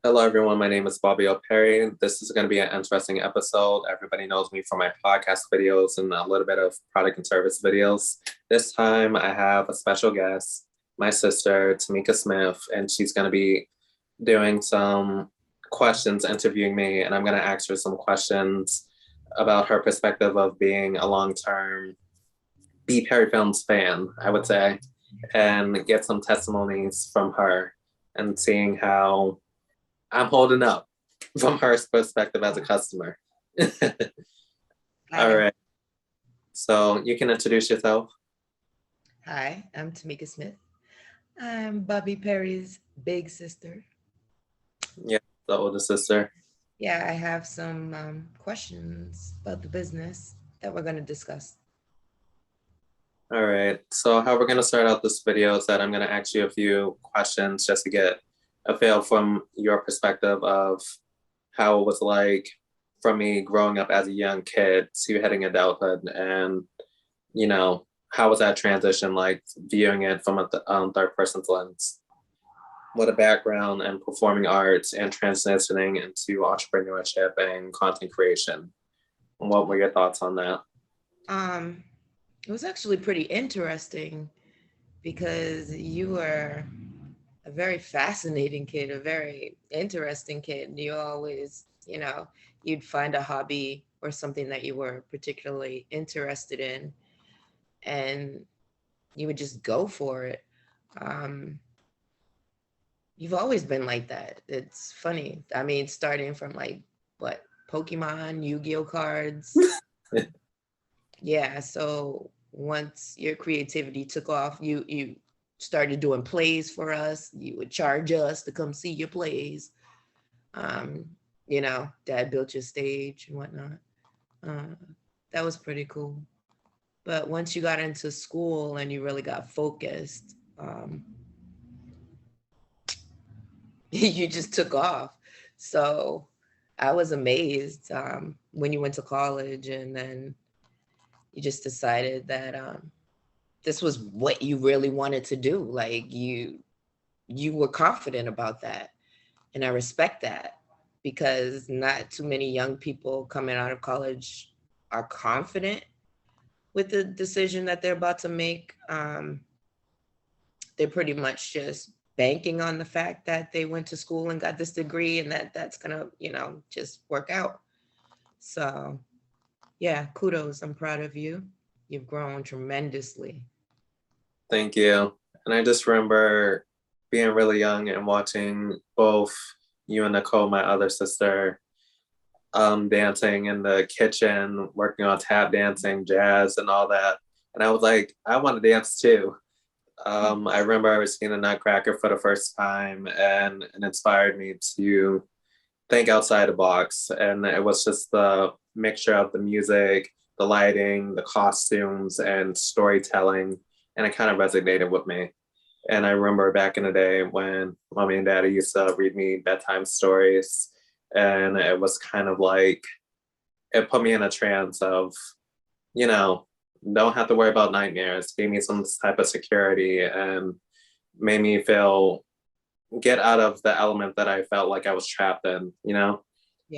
Hello, everyone. My name is Bobby O'Perry. This is going to be an interesting episode. Everybody knows me from my podcast videos and a little bit of product and service videos. This time, I have a special guest, my sister, Tamika Smith, and she's going to be doing some questions, interviewing me, and I'm going to ask her some questions about her perspective of being a long-term BPerryFilms fan, I would say, and get some testimonies from her and seeing how I'm holding up from her perspective as a customer. All Hi. right. So you can introduce yourself. Hi, I'm Tamika Smith. I'm Bobby Perry's big sister. Yeah, the older sister. Yeah, I have some questions about the business that we're going to discuss. All right. So how we're gonna start out this video is that I'm gonna ask you a few questions just to get a feel from your perspective of how it was like for me growing up as a young kid to hitting adulthood, and how was that transition like viewing it from a third person's lens? What a background in performing arts and transitioning into entrepreneurship and content creation. What were your thoughts on that? Um, it was actually pretty interesting because you were a very fascinating kid, a very interesting kid. You always, you'd find a hobby or something that you were particularly interested in, and you would just go for it. Um, You've always been like that. It's funny. I mean, starting from like what, Pokemon, Yu-Gi-Oh cards. Yeah, so once your creativity took off, you started doing plays for us. You would charge us to come see your plays. Um, Dad built your stage and whatnot. Uh, that was pretty cool. But once you got into school and you really got focused, you just took off. So I was amazed when you went to college and then you just decided that this was what you really wanted to do. Like you were confident about that, and I respect that because not too many young people coming out of college are confident with the decision that they're about to make. They're pretty much just banking on the fact that they went to school and got this degree and that's gonna just work out. So yeah, kudos, I'm proud of you. You've grown tremendously. Thank you. And I just remember being really young and watching both you and Nicole, my other sister, dancing in the kitchen, working on tap dancing, jazz, and all that. And I was like, I want to dance too. I remember I was seeing the Nutcracker for the first time, and it inspired me to think outside the box. And it was just the mixture of the music, the lighting, the costumes, and storytelling. And it kind of resonated with me. And I remember back in the day when mommy and daddy used to read me bedtime stories. And it was kind of like, it put me in a trance of, you know, don't have to worry about nightmares, gave me some type of security and made me feel get out of the element that I felt like I was trapped in. Yeah.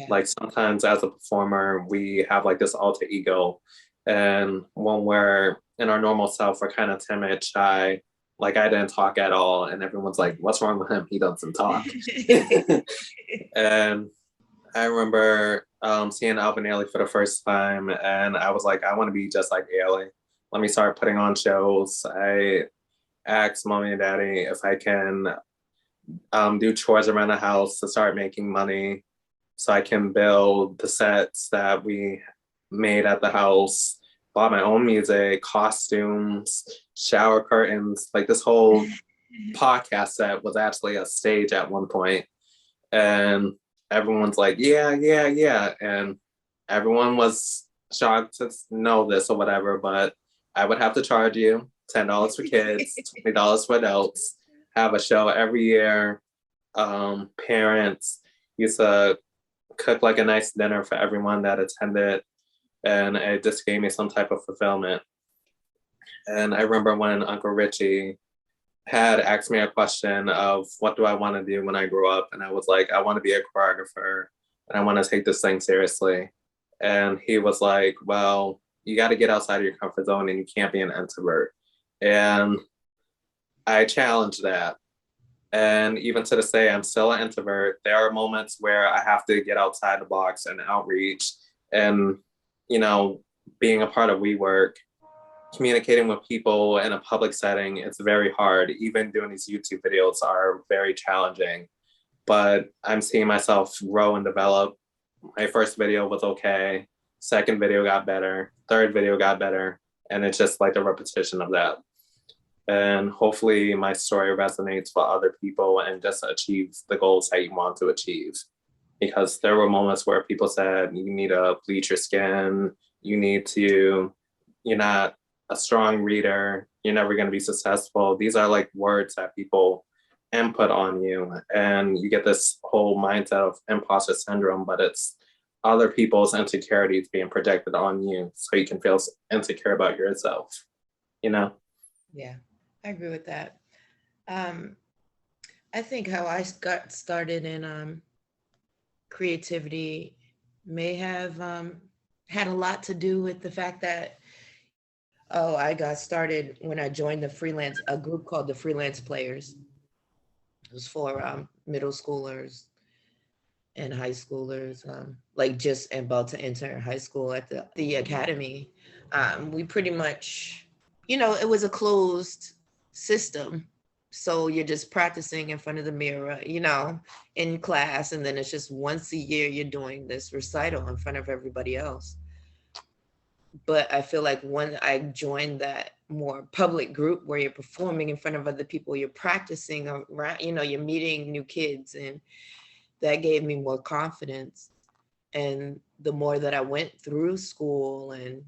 Like sometimes as a performer, we have like this alter ego. And when we're in our normal self, we're kind of timid, shy. Like I didn't talk at all. And everyone's like, what's wrong with him? He doesn't talk. And I remember seeing Alvin Ailey for the first time, and I was like, I want to be just like Ailey. Let me start putting on shows. I asked mommy and daddy if I can do chores around the house to start making money so I can build the sets that we made at the house, bought my own music, costumes, shower curtains. Like this whole podcast set was actually a stage at one point. And everyone's like, yeah, yeah, yeah. And everyone was shocked to know this or whatever, but I would have to charge you $10 for kids, $20 for adults, have a show every year. Parents used to cook like a nice dinner for everyone that attended, and it just gave me some type of fulfillment. And I remember when Uncle Richie had asked me a question of what do I want to do when I grow up, and I was like, I want to be a choreographer, and I want to take this thing seriously. And he was like, well, you got to get outside of your comfort zone, and you can't be an introvert. And I challenged that. And even to this day, I'm still an introvert. There are moments where I have to get outside the box and outreach and, you know, being a part of WeWork, communicating with people in a public setting, it's very hard. Even doing these YouTube videos are very challenging, but I'm seeing myself grow and develop. My first video was okay. Second video got better. Third video got better. And it's just like a repetition of that. And hopefully my story resonates with other people and just achieves the goals that you want to achieve. Because there were moments where people said, you need to bleach your skin, you need to, you're not a strong reader, you're never going to be successful. These are like words that people input on you. And you get this whole mindset of imposter syndrome, but it's other people's insecurities being projected on you so you can feel insecure about yourself, you know? Yeah, I agree with that. I think how I got started in creativity may have had a lot to do with the fact that, oh, I got started when I joined a group called the Freelance Players. It was for middle schoolers and high schoolers, like just about to enter high school at the academy. We pretty much, it was a closed system. So you're just practicing in front of the mirror, in class. And then it's just once a year you're doing this recital in front of everybody else. But I feel like when I joined that more public group where you're performing in front of other people, you're practicing around, you're meeting new kids, and that gave me more confidence. And the more that I went through school and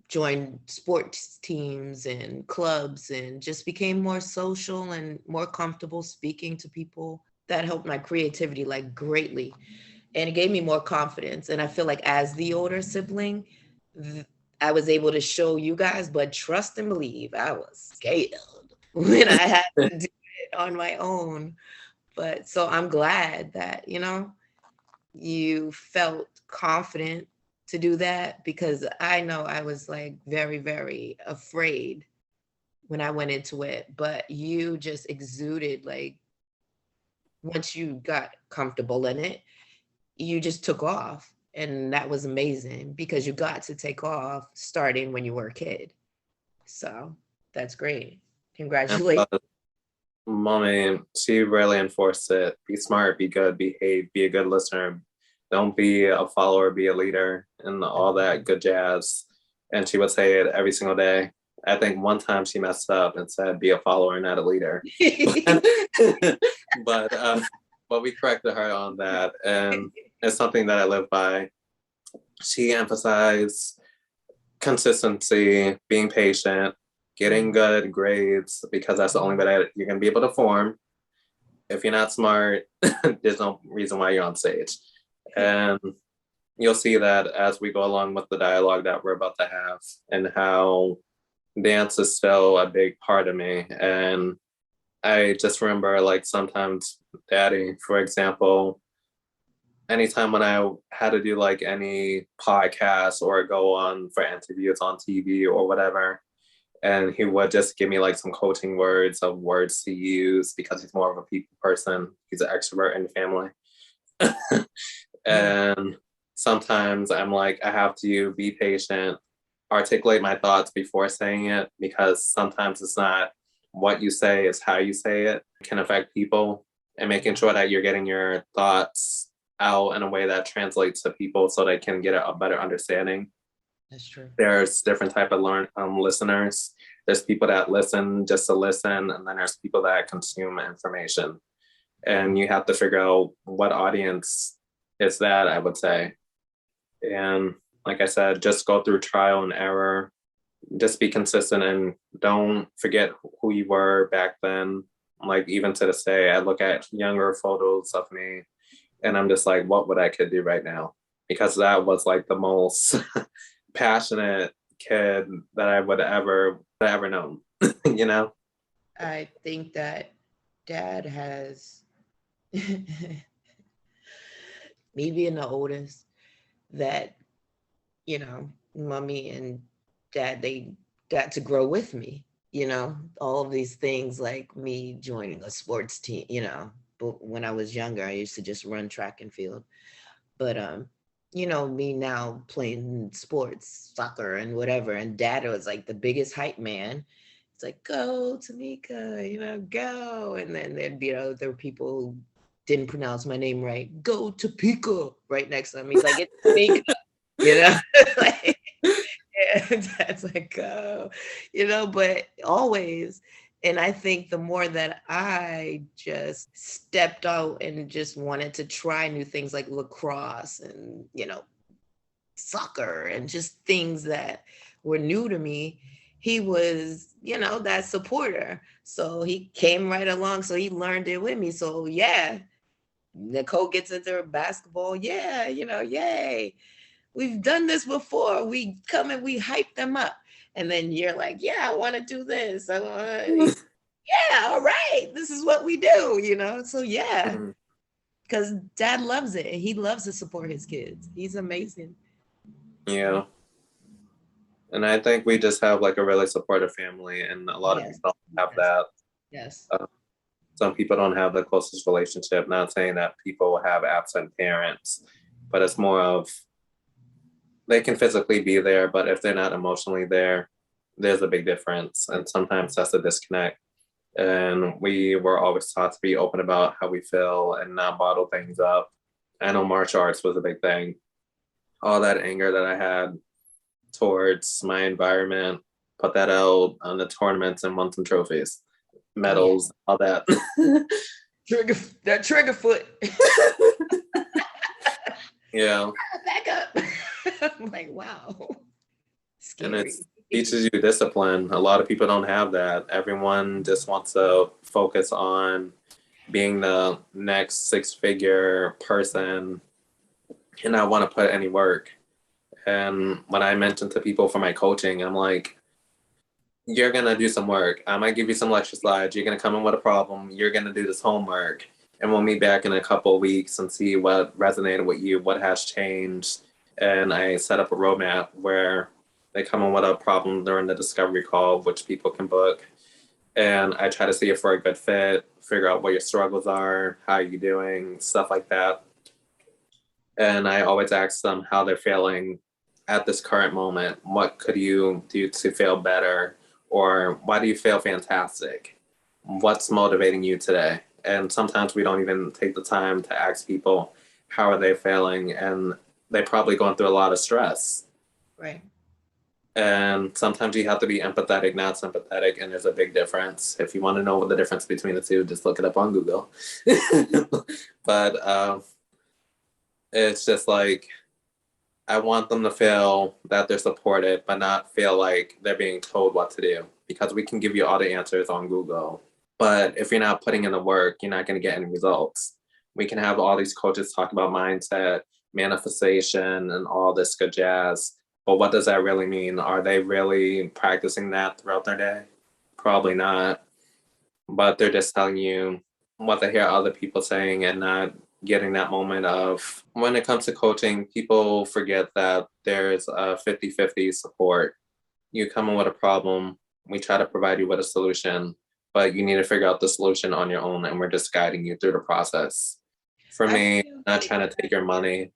joined sports teams and clubs and just became more social and more comfortable speaking to people, that helped my creativity like greatly. And it gave me more confidence. And I feel like as the older sibling, I was able to show you guys, but trust and believe, I was scared when I had to do it on my own. But so I'm glad that, you felt confident to do that, because I know I was like very, very afraid when I went into it. But you just exuded, like, once you got comfortable in it, you just took off. And that was amazing because you got to take off starting when you were a kid. So that's great. Congratulations. Mommy, she really enforced it. Be smart, be good, behave, be a good listener. Don't be a follower, be a leader, and all that good jazz. And she would say it every single day. I think one time she messed up and said, be a follower, not a leader. but but we corrected her on that. And it's something that I live by. She emphasized consistency, being patient, getting good grades, because that's the only way that you're going to be able to perform. If you're not smart, there's no reason why you're on stage. And you'll see that as we go along with the dialogue that we're about to have, and how dance is still a big part of me. And I just remember, like, sometimes Daddy, for example, anytime when I had to do like any podcast or go on for interviews on TV or whatever, and he would just give me like some coaching words of words to use because he's more of a people person. He's an extrovert in the family. And sometimes I'm like, I have to be patient, articulate my thoughts before saying it, because sometimes it's not what you say, it's how you say it can affect people, and making sure that you're getting your thoughts out in a way that translates to people so they can get a better understanding. That's true. There's different type of listeners. There's people that listen just to listen, and then there's people that consume information. And you have to figure out what audience is that, I would say. And like I said, just go through trial and error. Just be consistent and don't forget who you were back then. Like, even to this day, I look at younger photos of me and I'm just like, what would I could do right now? Because that was like the most passionate kid that I would ever known, you know? I think that dad has, me being the oldest, that, mommy and dad, they got to grow with me, all of these things like me joining a sports team, but when I was younger, I used to just run track and field. But me now playing sports, soccer and whatever, and dad was like the biggest hype man. It's like, go Tamika, go. And then there'd be other people who didn't pronounce my name right. Go Topeka right next to him. He's like, it's Tamika, you know? Like, yeah, that's like, go, but always. And I think the more that I just stepped out and just wanted to try new things like lacrosse and, soccer and just things that were new to me, he was, that supporter. So he came right along. So he learned it with me. So yeah, Nicole gets into basketball. Yeah, yay. We've done this before. We come and we hype them up. And then you're like, yeah, I want to do this. I want to, yeah, all right. This is what we do, So yeah, Mhm. because dad loves it. He loves to support his kids. He's amazing. Yeah. And I think we just have like a really supportive family, and a lot of Yes. people don't have Yes. that. Yes. Uh, some people don't have the closest relationship. Not saying that people have absent parents, but it's more of they can physically be there, but if they're not emotionally there, there's a big difference. And sometimes that's a disconnect. And we were always taught to be open about how we feel and not bottle things up. I know martial arts was a big thing. All that anger that I had towards my environment, put that out on the tournaments and won some trophies, Oh yeah. medals, all that. Trigger that trigger foot. Yeah. Back up. I'm like, wow. And it Scary. teaches you discipline. A lot of people don't have that. Everyone just wants to focus on being the next six-figure person and not want to put any work. And when I mentioned to people for my coaching, I'm like, you're gonna do some work. I might give you some lecture slides. You're gonna come in with a problem. You're gonna do this homework, and we'll meet back in a couple of weeks and see what resonated with you, what has changed. And I set up a roadmap where they come in with a problem during the discovery call, which people can book. And I try to see if we're a good fit, figure out what your struggles are, how you're doing, stuff like that. And I always ask them how they're feeling at this current moment. What could you do to feel better? Or why do you feel fantastic? What's motivating you today? And sometimes we don't even take the time to ask people how are they feeling, and they're probably going through a lot of stress. Right. And sometimes you have to be empathetic, not sympathetic, and there's a big difference. If you want to know what the difference between the two, just look it up on Google. But it's just like I want them to feel that they're supported, but not feel like they're being told what to do. Because we can give you all the answers on Google, but if you're not putting in the work, you're not going to get any results. We can have all these coaches talk about mindset, manifestation, and all this good jazz. But what does that really mean? Are they really practicing that throughout their day? Probably not. But they're just telling you what they hear other people saying and not getting that moment of when it comes to coaching, people forget that there's a 50-50 support. You come in with a problem, we try to provide you with a solution, but you need to figure out the solution on your own, and we're just guiding you through the process. For I me, feel I'm not like, trying to take your money.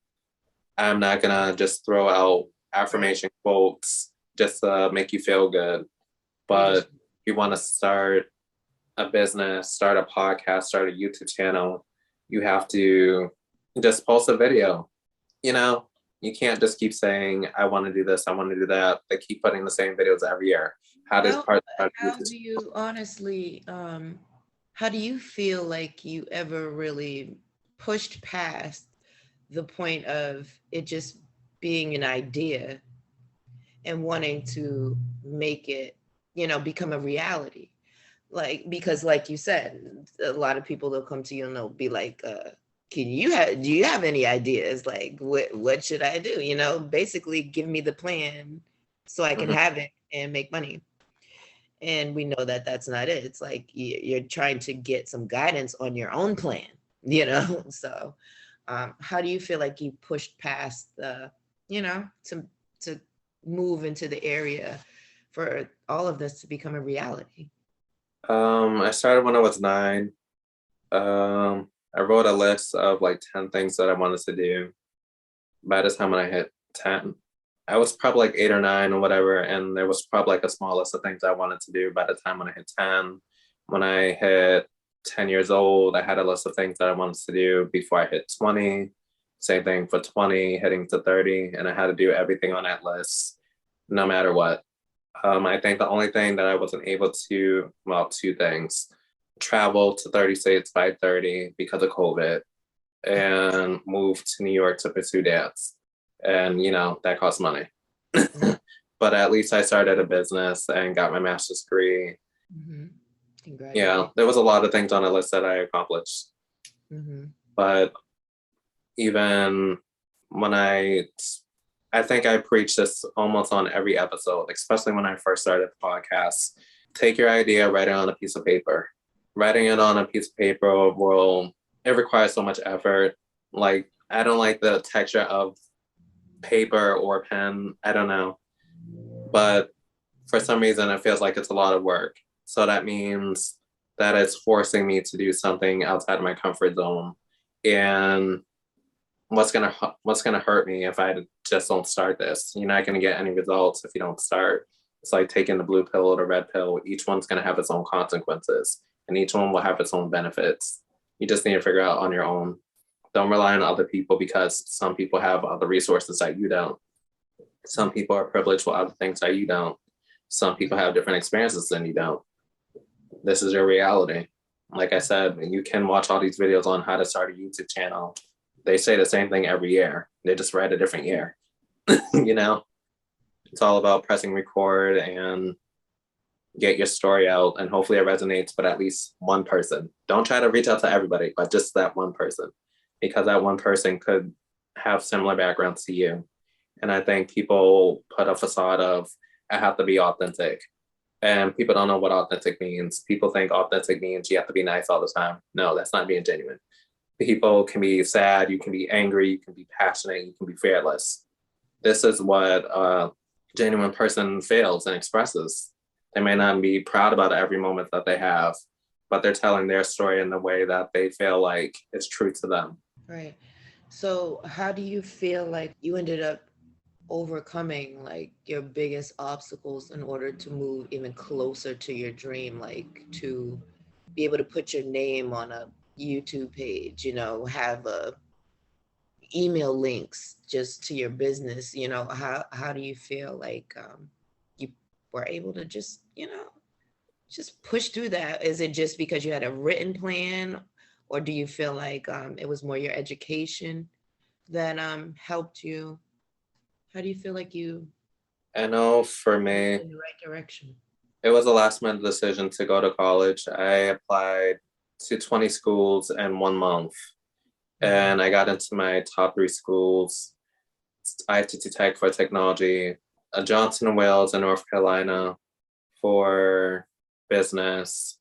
I'm not gonna just throw out right. affirmation quotes just to make you feel good. We just, But you want to start a business, start a podcast, start a YouTube channel, you have to just post a video. You know, you can't just keep saying, I want to do this, I want to do that. They keep putting the same videos every year. How does how, part of how YouTube? do you honestly, how do you feel like you ever really pushed past the point of it just being an idea and wanting to make it, become a reality? Like, because like you said, a lot of people, they'll come to you and they'll be like, do you have any ideas? Like, what should I do? Basically give me the plan so I can Mhm. have it and make money. And we know that that's not it. It's like you're trying to get some guidance on your own plan, you know? So how do you feel like you pushed past the, you know, to move into the area for all of this to become a reality? I started when I was 9. I wrote a list of like 10 things that I wanted to do. By the time when I hit 10, I was probably like 8 or 9 or whatever, and there was probably like a small list of things I wanted to do by the time when I hit 10. When I hit 10 years old, I had a list of things that I wanted to do before I hit 20. Same thing for 20, hitting to 30, and I had to do everything on that list, no matter what. I think the only thing that I wasn't able to, well, two things: travel to 30 states by 30 because of COVID, and move to New York to pursue dance. And, that costs money. But at least I started a business and got my master's degree. Mm-hmm. Yeah, Congratulations. there was a lot of things on the list that I accomplished. Mm-hmm. But even when I think I preach this almost on every episode, especially when I first started the podcast. Take your idea, write it on a piece of paper. Writing it on a piece of paper it requires so much effort. Like, I don't like the texture of paper or pen. I don't know. But for some reason, it feels like it's a lot of work. So that means that it's forcing me to do something outside of my comfort zone. And what's gonna hurt me if I just don't start this? You're not gonna get any results if you don't start. It's like taking the blue pill or the red pill. Each one's gonna have its own consequences, and each one will have its own benefits. You just need to figure out on your own. Don't rely on other people, because some people have other resources that you don't. Some people are privileged with other things that you don't. Some people have different experiences than you don't. This is your reality. Like I said, you can watch all these videos on how to start a YouTube channel. They say the same thing every year. They just write a different year. you know, it's all about pressing record and get your story out, and hopefully it resonates with at least one person. Don't try to reach out to everybody, but just that one person, because that one person could have similar backgrounds to you. And I think people put a facade of, I have to be authentic. And people don't know what authentic means. People think authentic means you have to be nice all the time. No, that's not being genuine. People can be sad, you can be angry, you can be passionate, you can be fearless. This is what a genuine person feels and expresses. They may not be proud about every moment that they have, but they're telling their story in the way that they feel like is true to them. Right. So how do you feel like you ended up overcoming like your biggest obstacles in order to move even closer to your dream, like to be able to put your name on a YouTube page, you know, have a email links just to your business, you know, how do you feel like you were able to just, you know, just push through that? Is it just because you had a written plan, or do you feel like it was more your education that helped you? How do you feel like you I know for moved me, in the right direction? it was a last minute decision to go to college. I applied to 20 schools in 1 month, Mhm. and I got into my top 3 schools. ITT Tech for technology, Johnson and Wales in North Carolina for business,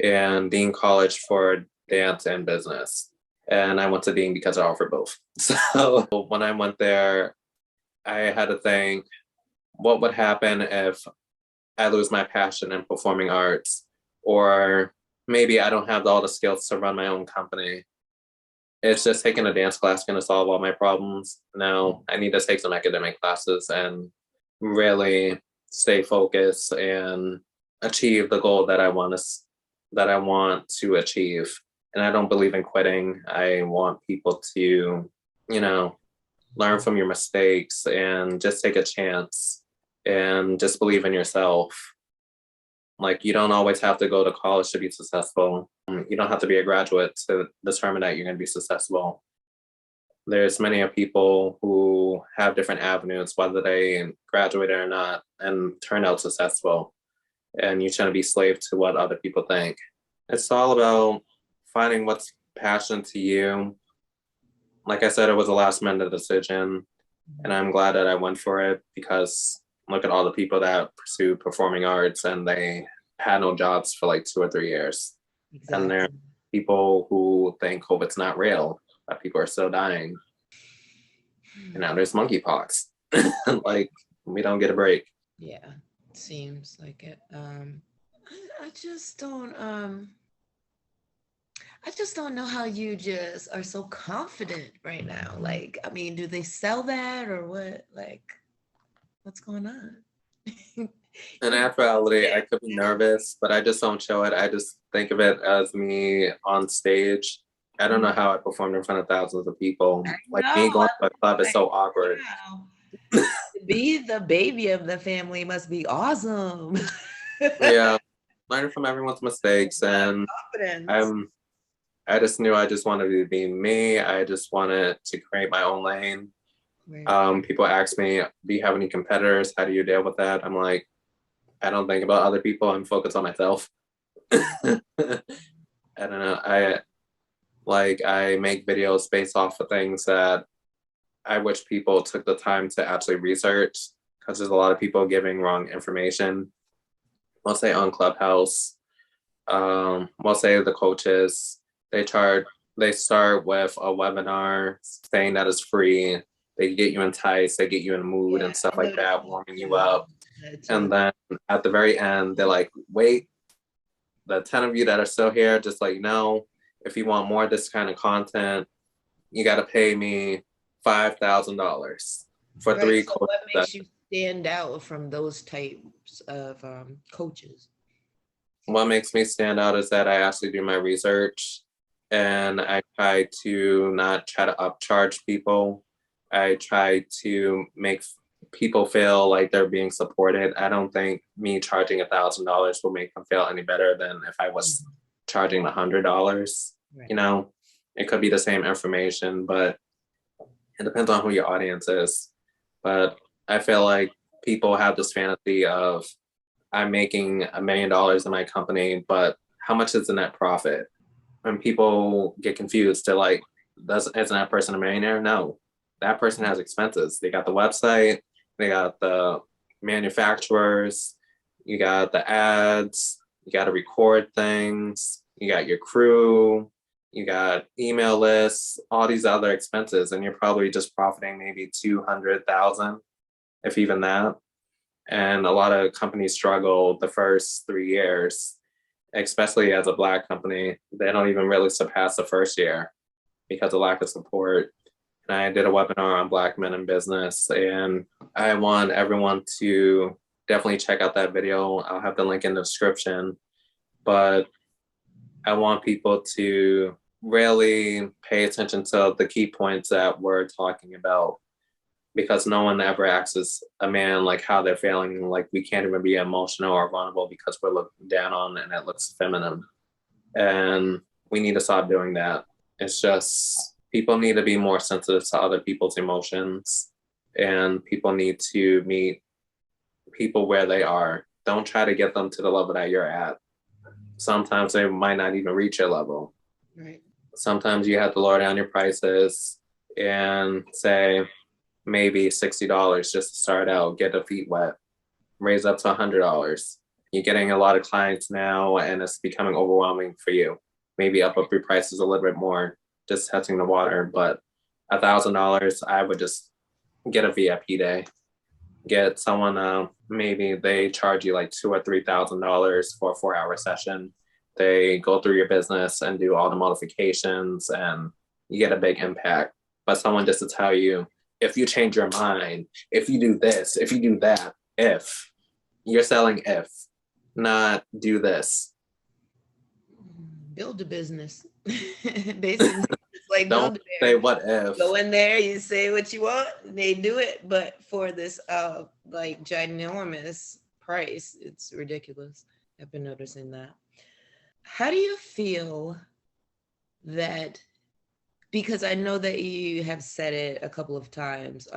and Dean College for dance and business. And I went to Dean because I offered both. So when I went there, I had to think, what would happen if I lose my passion in performing arts? Or maybe I don't have all the skills to run my own company. It's just taking a dance class going to solve all my problems. No, I need to take some academic classes and really stay focused and achieve the goal that I want to achieve. And I don't believe in quitting. I want people to, you know, learn from your mistakes and just take a chance and just believe in yourself. Like, you don't always have to go to college to be successful. You don't have to be a graduate to determine that you're going to be successful. There's many of people who have different avenues, whether they graduated or not, and turn out successful. And you shouldn't be slave to what other people think. It's all about finding what's passion to you. Like I said, it was a last minute decision, and I'm glad that I went for it, because look at all the people that pursue performing arts and they had no jobs for like 2 or 3 years. And there are Exactly. people who think COVID's not real, but people are still dying. And now there's monkeypox. Like, we don't get a break. Yeah, seems like it. I just don't know how you just are so confident right now. Like, I mean, do they sell that or what? Like, what's going on? In actuality, I could be nervous, but I just don't show it. I just think of it as me on stage. I don't know how I performed in front of thousands of people. I Like, know. me going I to a was club is like, so awkward. wow. To be the baby of the family must be awesome. Yeah, learning from everyone's mistakes, and Confidence. I'm I just knew I just wanted to be me. I just wanted to create my own lane. Right. People ask me, do you have any competitors? How do you deal with that? I'm like, I don't think about other people. I'm focused on myself. I don't know. I make videos based off of things that I wish people took the time to actually research, because there's a lot of people giving wrong information. Let's say on Clubhouse, we'll say the coaches, they charge, they start with a webinar saying that it's free. They get you enticed, they get you in a mood Yeah, and stuff I like noticed that, that warming you too. up. That too. And then at the very end, they're like, wait, the 10 of you that are still here, just like, no, if you want more of this kind of content, you got to pay me $5,000 for Right. three So courses. what makes you stand out from those types of coaches? What makes me stand out is that I actually do my research, and I try to not try to upcharge people. I try to make people feel like they're being supported. I don't think me charging $1,000 will make them feel any better than if I was charging $100. Right. You know, it could be the same information, but it depends on who your audience is. But I feel like people have this fantasy of, I'm making $1 million in my company, but how much is the net profit? When people get confused, they're like, isn't that person a millionaire? No, that person has expenses. They got the website, they got the manufacturers, you got the ads, you got to record things, you got your crew, you got email lists, all these other expenses, and you're probably just profiting maybe 200,000, if even that. And a lot of companies struggle the first 3 years, especially as a Black company. They don't even really surpass the first year because of lack of support. And I did a webinar on Black men in business, and I want everyone to definitely check out that video. I'll have the link in the description. But I want people to really pay attention to the key points that we're talking about, because no one ever asks a man like how they're feeling. Like, we can't even be emotional or vulnerable because we're looked down on and it looks feminine. And we need to stop doing that. It's just, people need to be more sensitive to other people's emotions, and people need to meet people where they are. Don't try to get them to the level that you're at. Sometimes they might not even reach your level. Right. Sometimes you have to lower down your prices and say, maybe $60 just to start out, get the feet wet, raise up to $100. You're getting a lot of clients now, and it's becoming overwhelming for you. Maybe up your prices a little bit more, just testing the water. But $1,000, I would just get a VIP day. Get someone, maybe they charge you like $2,000 or $3,000 for a 4-hour session. They go through your business and do all the modifications, and you get a big impact. But someone just to tell you, if you change your mind, if you do this, if you do that, if you're selling, if not do this. Build a business. Basically, it's like Don't build a say bear. what if. Go in there, you say what you want, and they do it. But for this like ginormous price, it's ridiculous. I've been noticing that. How do you feel that, because I know that you have said it a couple of times,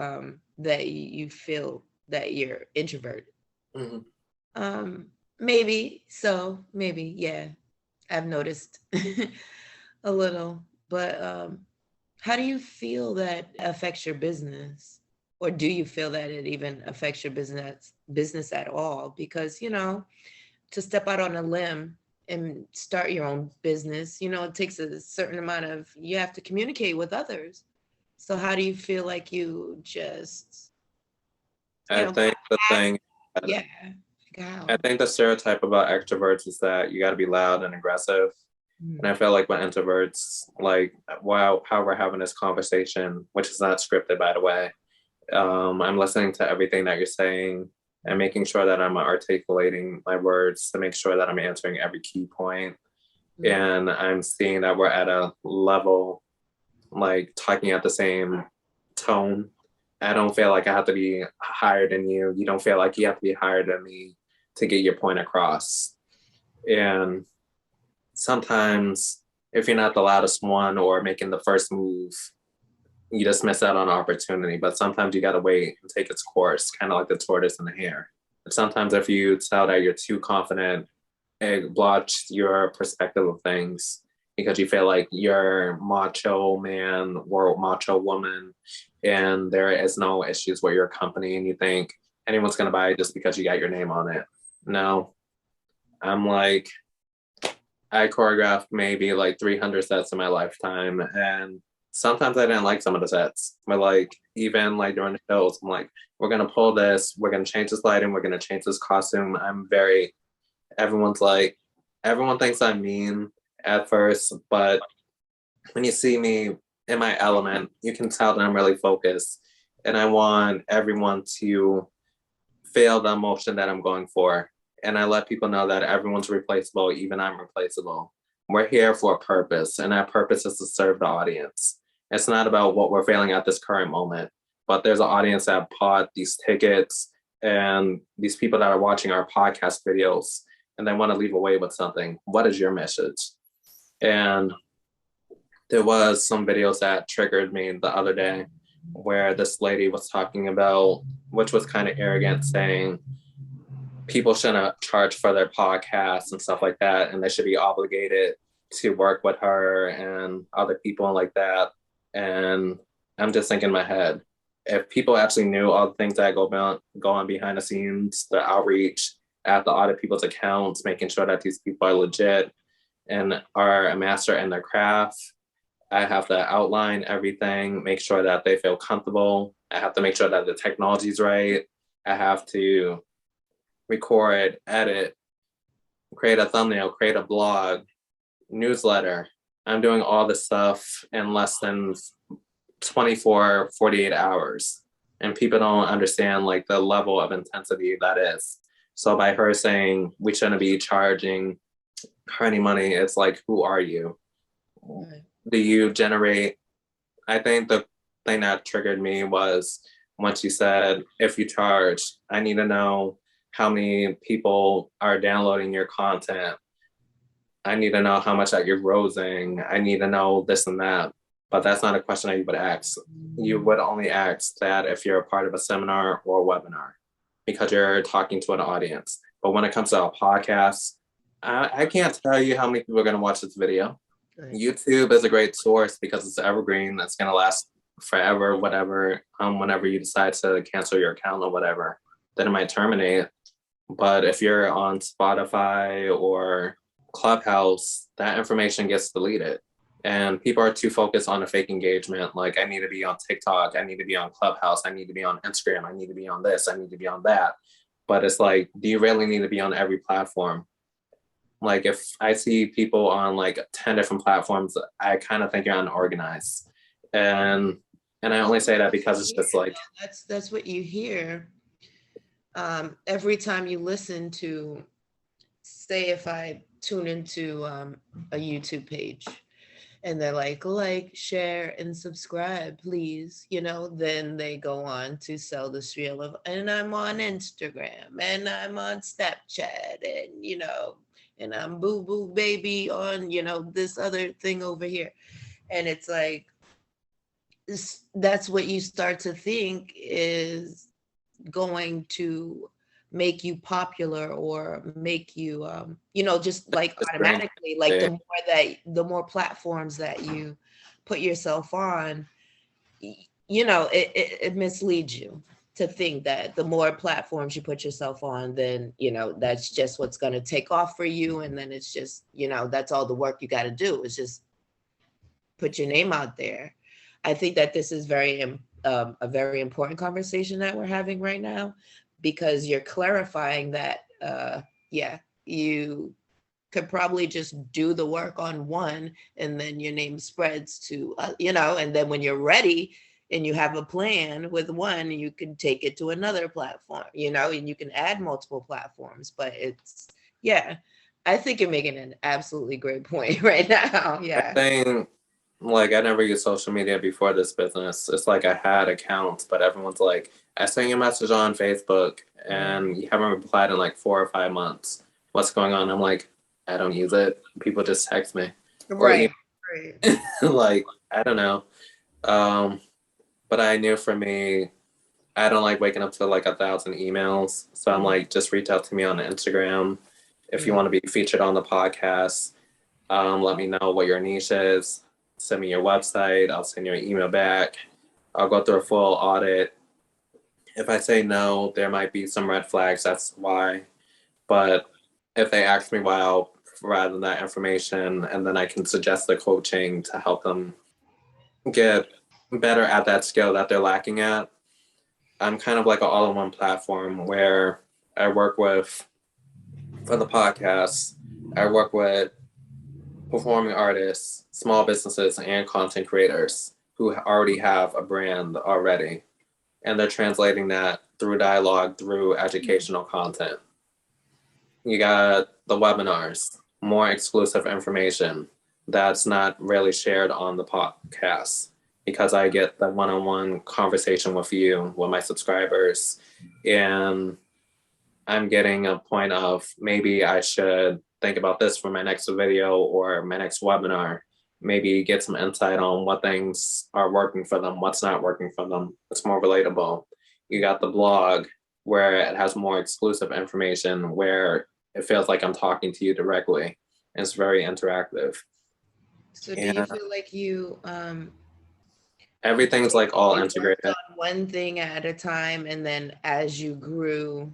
that you feel that you're introverted. Mm-hmm. Maybe so, maybe, yeah. I've noticed a little, but how do you feel that affects your business? Or do you feel that it even affects your business at all? Because, to step out on a limb and start your own business, it takes a certain amount of, you have to communicate with others. So how do you feel like you just, I got think the past? thing, Yeah. I How? think the stereotype about extroverts is that you got to be loud and aggressive. And I Mm. feel like when introverts, like, wow, how we're having this conversation, which is not scripted, by the way, I'm listening to everything that you're saying and making sure that I'm articulating my words to make sure that I'm answering every key point. Mm. And I'm seeing that we're at a level, like talking at the same tone. I don't feel like I have to be higher than you. You don't feel like you have to be higher than me to get your point across. And sometimes, if you're not the loudest one or making the first move, you just miss out on an opportunity. But sometimes you got to wait and take its course, kind of like the tortoise and the hare. And sometimes, if you tell that you're too confident, it blocks your perspective of things because you feel like you're macho man or macho woman and there is no issues with your company and you think anyone's going to buy it just because you got your name on it. No, I'm like, I choreographed maybe like 300 sets in my lifetime, and sometimes I didn't like some of the sets. But like even like during the shows, I'm like, we're gonna pull this, we're gonna change this lighting, we're gonna change this costume. I'm very. Everyone's like, everyone thinks I'm mean at first, but when you see me in my element, you can tell that I'm really focused, and I want everyone to feel the emotion that I'm going for. And I let people know that everyone's replaceable, even I'm replaceable. We're here for a purpose, and that purpose is to serve the audience. It's not about what we're feeling at this current moment, but there's an audience that bought these tickets and these people that are watching our podcast videos and they want to leave away with something. What is your message? And there was some videos that triggered me the other day where this lady was talking about, which was kind of arrogant, saying people shouldn't charge for their podcasts and stuff like that, and they should be obligated to work with her and other people like that. And I'm just thinking in my head, if people actually knew all the things that go on behind the scenes, the outreach at the audit people's accounts, making sure that these people are legit and are a master in their craft. I have to outline everything, make sure that they feel comfortable. I have to make sure that the technology is right. I have to record, edit, create a thumbnail, create a blog, newsletter. I'm doing all this stuff in less than 24, 48 hours. And people don't understand like the level of intensity that is. So by her saying we shouldn't be charging her any money, it's like, who are you? Right. Do you generate? I think the thing that triggered me was when she said, if you charge, I need to know how many people are downloading your content. I need to know how much that you're grossing. I need to know this and that. But that's not a question that you would ask. You would only ask that if you're a part of a seminar or a webinar because you're talking to an audience. But when it comes to a podcast, I can't tell you how many people are going to watch this video. Right. YouTube is a great source because it's evergreen. That's going to last forever, whatever. Whenever you decide to cancel your account or whatever, then it might terminate. But if you're on Spotify or Clubhouse, that information gets deleted. And people are too focused on a fake engagement. Like, I need to be on TikTok. I need to be on Clubhouse. I need to be on Instagram. I need to be on this. I need to be on that. But it's like, do you really need to be on every platform? Like, if I see people on like 10 different platforms, I kind of think you're unorganized. And I only say that because it's just like, That's what you hear every time you listen to, say, if I tune into a YouTube page and they're like, share, and subscribe, please, then they go on to sell the spiel of, and I'm on Instagram, and I'm on Snapchat, and, and I'm boo boo baby on, this other thing over here. And it's like, that's what you start to think is going to make you popular or make you just like it's brain automatically, like dead. the more platforms that you put yourself on, it misleads you to think that the more platforms you put yourself on, then, that's just what's going to take off for you. And then it's just, that's all the work you got to do is just put your name out there. I think that this is a very important conversation that we're having right now, because you're clarifying that, yeah, you could probably just do the work on one, and then your name spreads to, and then when you're ready and you have a plan with one, you can take it to another platform, and you can add multiple platforms. But yeah, I think you're making an absolutely great point right now. I Yeah. think like I never used social media before this business. It's like I had accounts, but everyone's like, I sent you a message on Facebook and you haven't replied in like 4 or 5 months. What's going on? I'm like, I don't use it. People just text me or Right. email. Right. Like, I don't know. Um, but I knew for me, I don't like waking up to like 1,000 emails. So I'm like, just reach out to me on Instagram if you Yeah. want to be featured on the podcast. Let me know what your niche is. Send me your website. I'll send you an email back. I'll go through a full audit. If I say no, there might be some red flags. That's why. But if they ask me why, I'll provide them that information, and then I can suggest the coaching to help them get better at that skill that they're lacking at. I'm kind of like an all-in-one platform where I work with, for the podcast, I work with performing artists, small businesses, and content creators who already have a brand already. And they're translating that through dialogue, through educational content. You got the webinars, more exclusive information that's not really shared on the podcast because I get the one on one conversation with you, with my subscribers. And I'm getting a point of maybe I should think about this for my next video or my next webinar. Maybe get some insight on what things are working for them, what's not working for them. It's more relatable. You got the blog where it has more exclusive information where it feels like I'm talking to you directly. It's very interactive. So do you And feel like you everything's like all you worked integrated. on one thing at a time, and then as you grew,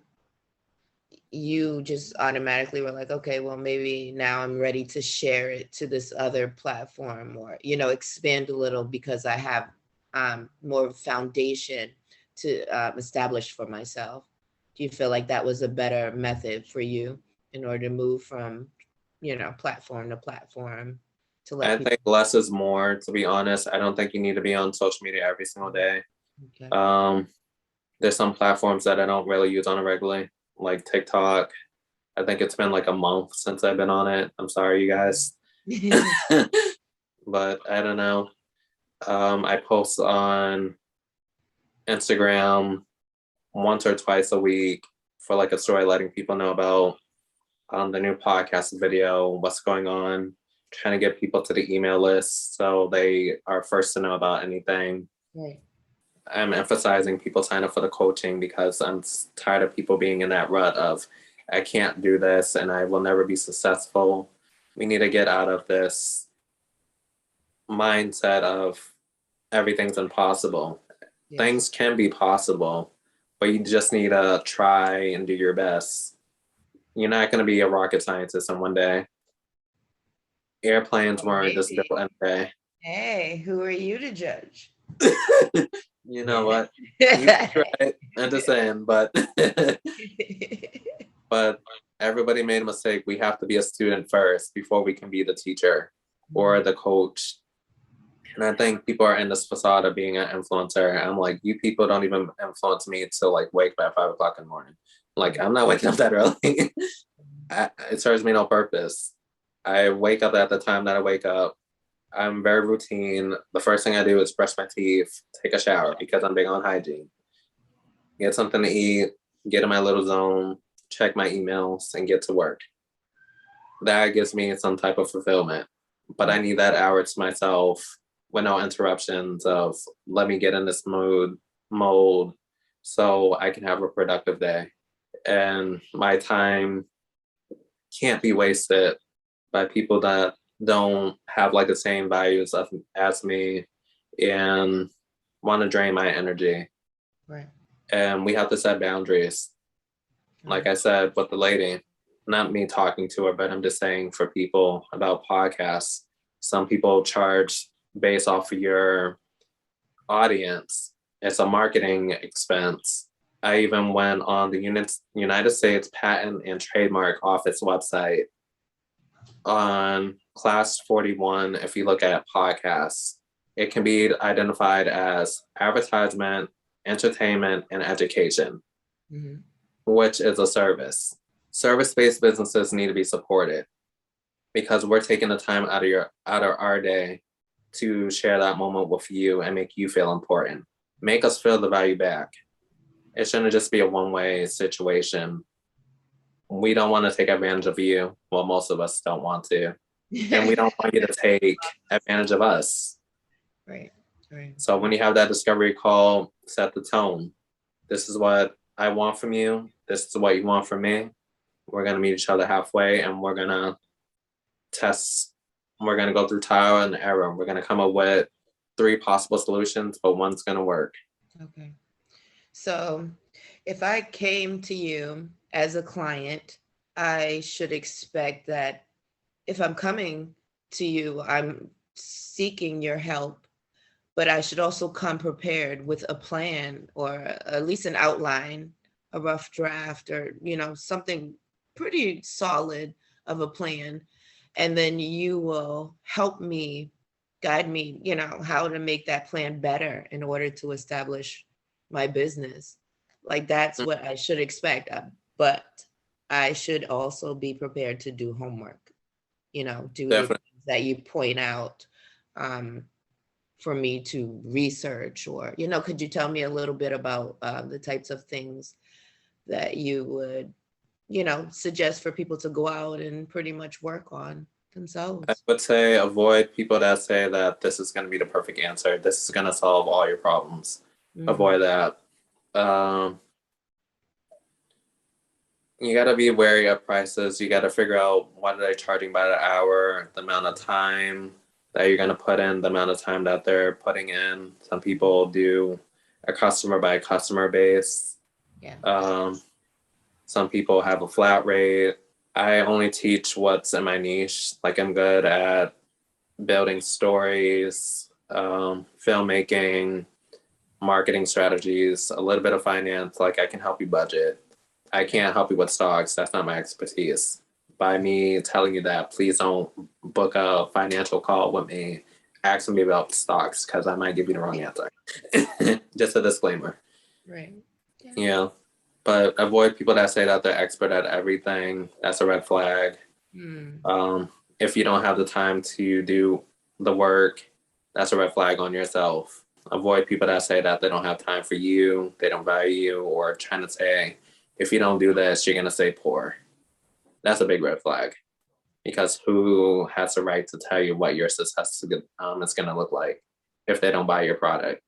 you just automatically were like, okay, well, maybe now I'm ready to share it to this other platform, or, expand a little because I have more foundation to establish for myself. Do you feel like that was a better method for you in order to move from, platform to platform to let I people? think less is more, to be honest. I don't think you need to be on social media every single day. Okay. Um, there's some platforms that I don't really use on a regular, like TikTok. I think it's been like a month since I've been on it. I'm sorry, you guys. But I don't know. I post on Instagram once or twice a week for like a story, letting people know about the new podcast video, what's going on, trying to get people to the email list so they are first to know about anything. Right. I'm emphasizing people sign up for the coaching because I'm tired of people being in that rut of, I can't do this and I will never be successful. We need to get out of this mindset of everything's impossible. Yes. Things can be possible, but you just need to try and do your best. You're not going to be a rocket scientist in one day. Airplanes Or weren't just maybe, built in a day. hey, who are you to judge? You know what? You right. I'm just saying, but but everybody made a mistake. We have to be a student first before we can be the teacher or the coach. And I think people are in this facade of being an influencer. I'm like, you people don't even influence me to like wake up at 5 o'clock in the morning. Like, I'm not waking up that early. It serves me no purpose. I wake up at the time that I wake up. I'm very routine. The first thing I do is brush my teeth, take a shower because I'm big on hygiene. Get something to eat, get in my little zone, check my emails, and get to work. That gives me some type of fulfillment. But I need that hour to myself with no interruptions of let me get in this mode so I can have a productive day. And my time can't be wasted by people that don't have like the same values as me. And want to drain my energy. Right. And we have to set boundaries. Like I said with the lady, not me talking to her, but I'm just saying for people about podcasts, some people charge based off of your audience. It's a marketing expense. I even went on the United States Patent and Trademark Office website on class 41. If you look at podcasts, it can be identified as advertisement, entertainment, and education, which is a service. Service-based businesses need to be supported because we're taking the time out of our day to share that moment with you and make you feel important. Make us feel the value back. It shouldn't just be a one-way situation. We don't want to take advantage of you. Well, most of us don't want to. And we don't want you to take advantage of us. Right. So when you have that discovery call, set the tone. This is what I want from you. This is what you want from me. We're going to meet each other halfway and we're going to test. We're going to go through trial and error. We're going to come up with 3 possible solutions, but one's going to work. Okay. So if I came to you as a client, I should expect that if I'm coming to you, I'm seeking your help, but I should also come prepared with a plan or at least an outline, a rough draft, or, something pretty solid of a plan. And then you will help me, guide me, how to make that plan better in order to establish my business. Like that's what I should expect. But I should also be prepared to do homework, do Definitely. the things that you point out for me to research, or, could you tell me a little bit about the types of things that you would, suggest for people to go out and pretty much work on themselves? I would say avoid people that say that this is going to be the perfect answer. This is going to solve all your problems. Avoid that. You got to be wary of prices. You got to figure out what are they charging by the hour, the amount of time that you're going to put in, the amount of time that they're putting in. Some people do a customer by customer base. Yeah. Some people have a flat rate. I only teach what's in my niche. Like I'm good at building stories, filmmaking, marketing strategies, a little bit of finance. Like I can help you budget. I can't help you with stocks. That's not my expertise. By me telling you that, please don't book a financial call with me asking me about stocks because I might give you the wrong answer. Just a disclaimer. Right. Yeah. But avoid people that say that they're expert at everything. That's a red flag. If you don't have the time to do the work, that's a red flag on yourself. Avoid people that say that they don't have time for you, they don't value you, or trying to say, if you don't do this, you're going to stay poor. That's a big red flag because who has the right to tell you what your success is going to look like if they don't buy your product?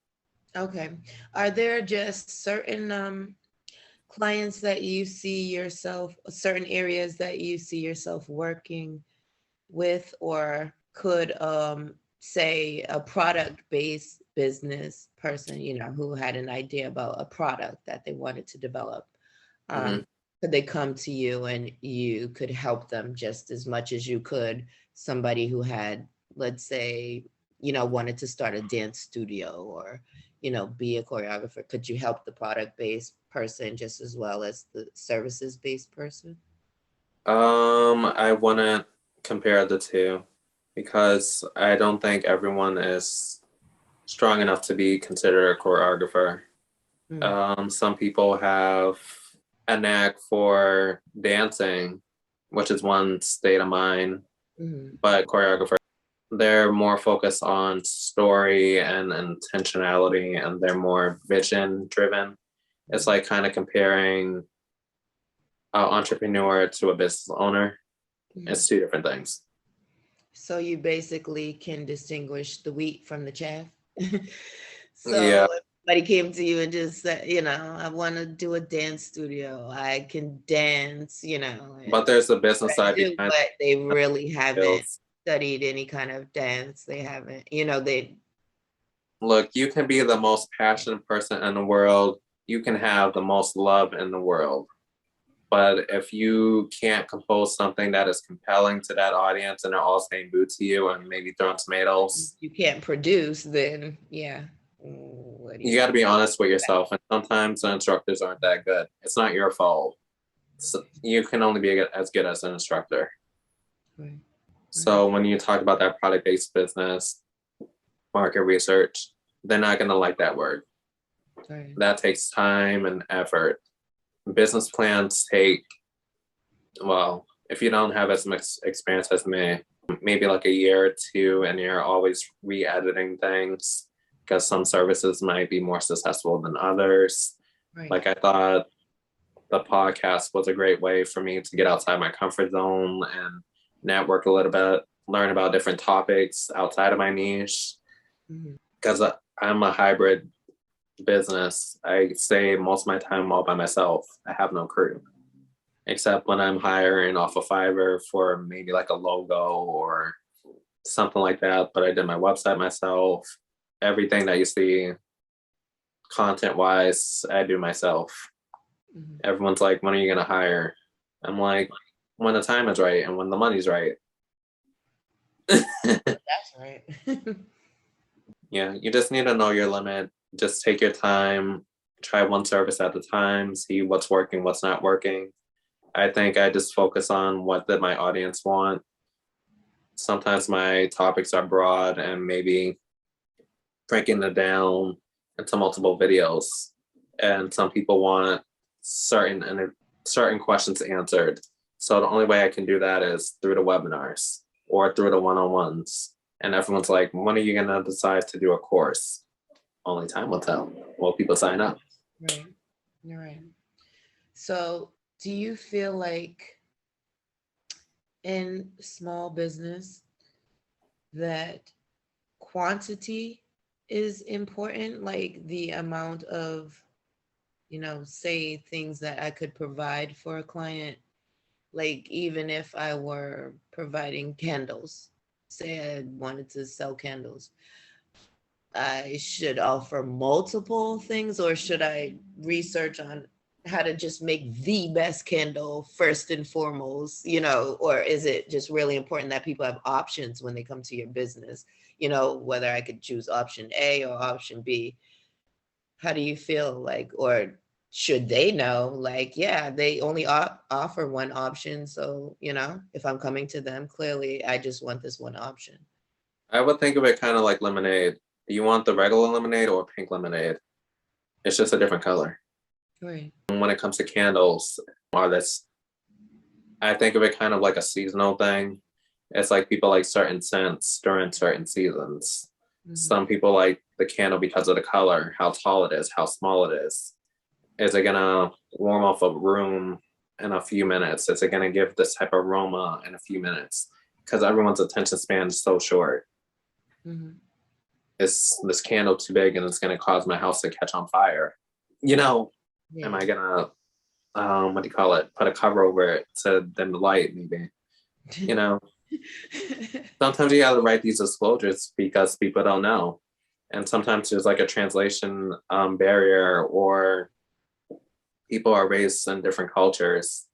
Okay. Are there just certain clients that you see yourself, certain areas that you see yourself working with, or could say a product-based business person, who had an idea about a product that they wanted to develop? Could they come to you and you could help them just as much as you could somebody who had, let's say, wanted to start a dance studio or, be a choreographer? Could you help the product-based person just as well as the services-based person? I wouldn't compare the two because I don't think everyone is strong enough to be considered a choreographer. Some people have a knack for dancing, which is one state of mind, but choreographer, they're more focused on story and intentionality, and they're more vision driven. It's like kind of comparing an entrepreneur to a business owner. It's 2 different things. So you basically can distinguish the wheat from the chaff. So yeah. if somebody came to you and just said, I want to do a dance studio, I can dance, But there's a business side behind but they really haven't studied any kind of dance. They haven't, Look, you can be the most passionate person in the world. You can have the most love in the world. But if you can't compose something that is compelling to that audience and they're all saying boo to you and maybe throwing tomatoes, You can't produce, then yeah. What do you got to be honest with yourself. And sometimes the instructors aren't that good. It's not your fault. So you can only be as good as an instructor. Right. So when you talk about that product-based business, market research, they're not going to like that word. Right. That takes time and effort. Business plans take, well, if you don't have as much experience as me, maybe like a year or two, and you're always re-editing things because some services might be more successful than others. Right. Like I thought the podcast was a great way for me to get outside my comfort zone and network a little bit, learn about different topics outside of my niche. Because I'm a hybrid business. I stay most of my time all by myself. I have no crew, except when I'm hiring off of Fiverr for maybe like a logo or something like that. But I did my website myself. Everything that you see content wise, I do myself. Everyone's like, when are you going to hire? I'm like, when the time is right and when the money's right. That's right. Yeah, you just need to know your limit. Just take your time, try one service at a time, see what's working, what's not working. I think I just focus on what did my audience want. Sometimes my topics are broad and maybe breaking it down into multiple videos. And some people want certain questions answered. So the only way I can do that is through the webinars or through the one-on-ones. And everyone's like, when are you gonna decide to do a course? Only time will tell. Will people sign up? Right. You're right. So do you feel like in small business that quantity is important, like the amount of, say things that I could provide for a client, like even if I were providing candles, say I wanted to sell candles, I should offer multiple things, or should I research on how to just make the best candle first and foremost, or is it just really important that people have options when they come to your business, whether I could choose option A or option B? How do you feel like, or should they know, like, yeah, they only offer one option. So, if I'm coming to them, clearly I just want this one option. I would think of it kind of like lemonade. Do you want the regular lemonade or pink lemonade? It's just a different color. Right. And when it comes to candles, artists, I think of it kind of like a seasonal thing. It's like people like certain scents during certain seasons. Some people like the candle because of the color, how tall it is, how small it is. Is it gonna warm up a room in a few minutes? Is it gonna give this type of aroma in a few minutes? Because everyone's attention span is so short. Is this candle too big and it's gonna cause my house to catch on fire? Am I gonna what do you call it? Put a cover over it to dim the light, maybe. Sometimes you gotta write these disclosures because people don't know. And sometimes there's like a translation barrier, or people are raised in different cultures.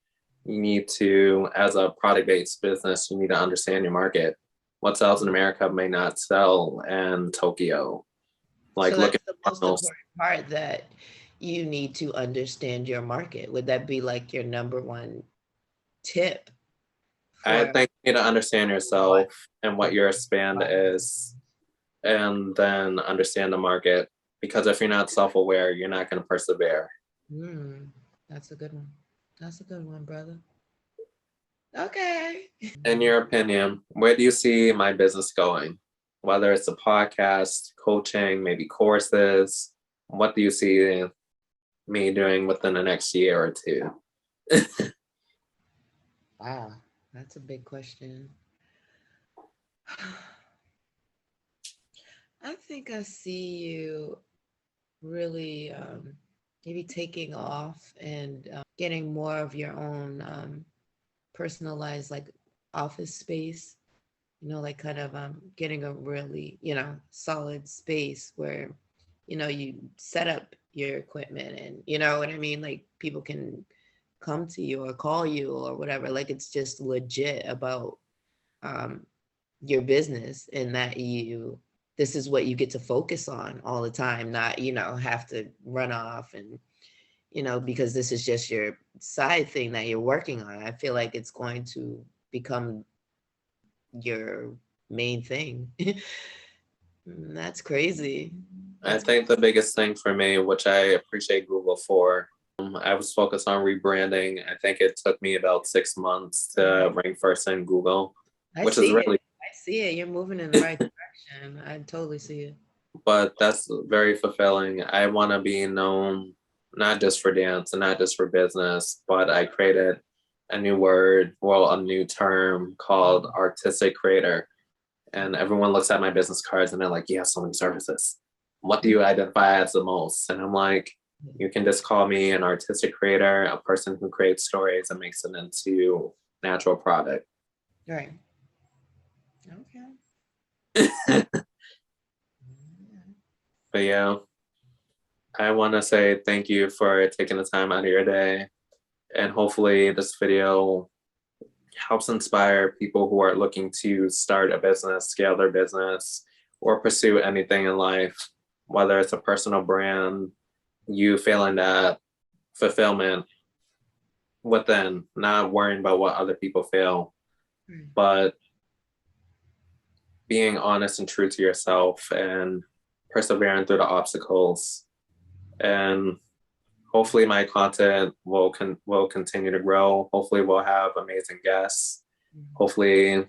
You need to, as a product-based business, you need to understand your market. What sells in America may not sell in Tokyo. Like, so look that's at the most important part, that you need to understand your market. Would that be like your number one tip? I think you need to understand yourself and what your span is, and then understand the market. Because if you're not self-aware, you're not going to persevere. That's a good one. That's a good one, brother. Okay. In your opinion, where do you see my business going? Whether it's a podcast, coaching, maybe courses, what do you see me doing within the next year or two? Wow, that's a big question. I think I see you really maybe taking off and getting more of your own personalized like office space, like kind of getting a really, solid space where, you set up your equipment and you know what I mean? Like people can come to you or call you or whatever. Like it's just legit about um, your business and that this is what you get to focus on all the time, not, have to run off and, because this is just your side thing that you're working on. I feel like it's going to become your main thing. That's crazy. I That's think the biggest thing for me, which I appreciate Google for, I was focused on rebranding. I think it took me about 6 months to rank first in Google, I which is see it. really, I see it. You're moving in the right direction. I totally see it. but that's very fulfilling. I want to be known not just for dance and not just for business, but I created a new word, well, a new term called artistic creator. And everyone looks at my business cards and they're like, you have so many services. What do you identify as the most? And I'm like, you can just call me an artistic creator, a person who creates stories and makes it into natural product. Right. Okay. But yeah, I want to say thank you for taking the time out of your day. And hopefully this video helps inspire people who are looking to start a business, scale their business, or pursue anything in life, whether it's a personal brand, you feeling that fulfillment within, not worrying about what other people feel, Right. but being honest and true to yourself and persevering through the obstacles. And hopefully my content will continue to grow. Hopefully we'll have amazing guests. Hopefully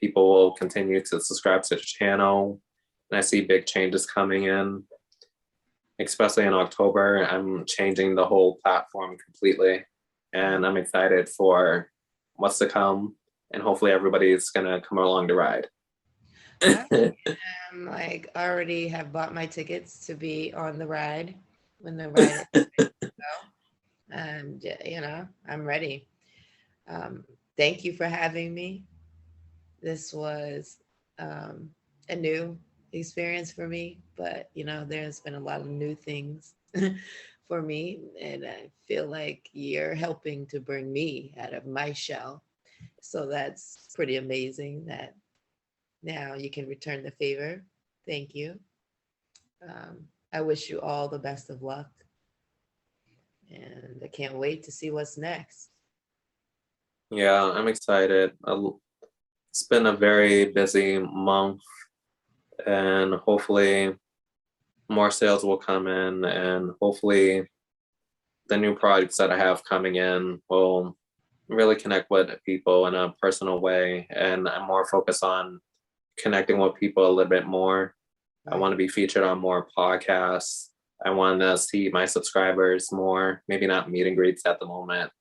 people will continue to subscribe to the channel. And I see big changes coming in, especially in October. I'm changing the whole platform completely. And I'm excited for what's to come. And hopefully everybody's going to come along to ride. I am like already have bought my tickets to be on the ride when the ride is ready to go. And I'm ready. Thank you for having me. This was um, a new experience for me, but there's been a lot of new things for me, and I feel like you're helping to bring me out of my shell. So that's pretty amazing that now you can return the favor. Thank you. I wish you all the best of luck, and I can't wait to see what's next. Yeah, I'm excited. It's been a very busy month, and hopefully more sales will come in, and hopefully the new products that I have coming in will really connect with people in a personal way. And I'm more focused on connecting with people a little bit more. I Right. want to be featured on more podcasts. I want to see my subscribers more, maybe not meet and greets at the moment,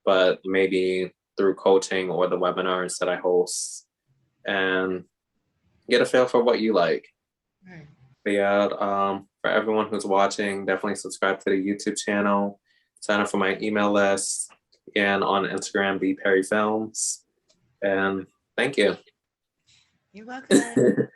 but maybe through coaching or the webinars that I host, and get a feel for what you like. Right. But yeah, for everyone who's watching, definitely subscribe to the YouTube channel, sign up for my email list, and on Instagram, BPerryFilms. And thank you. You're welcome.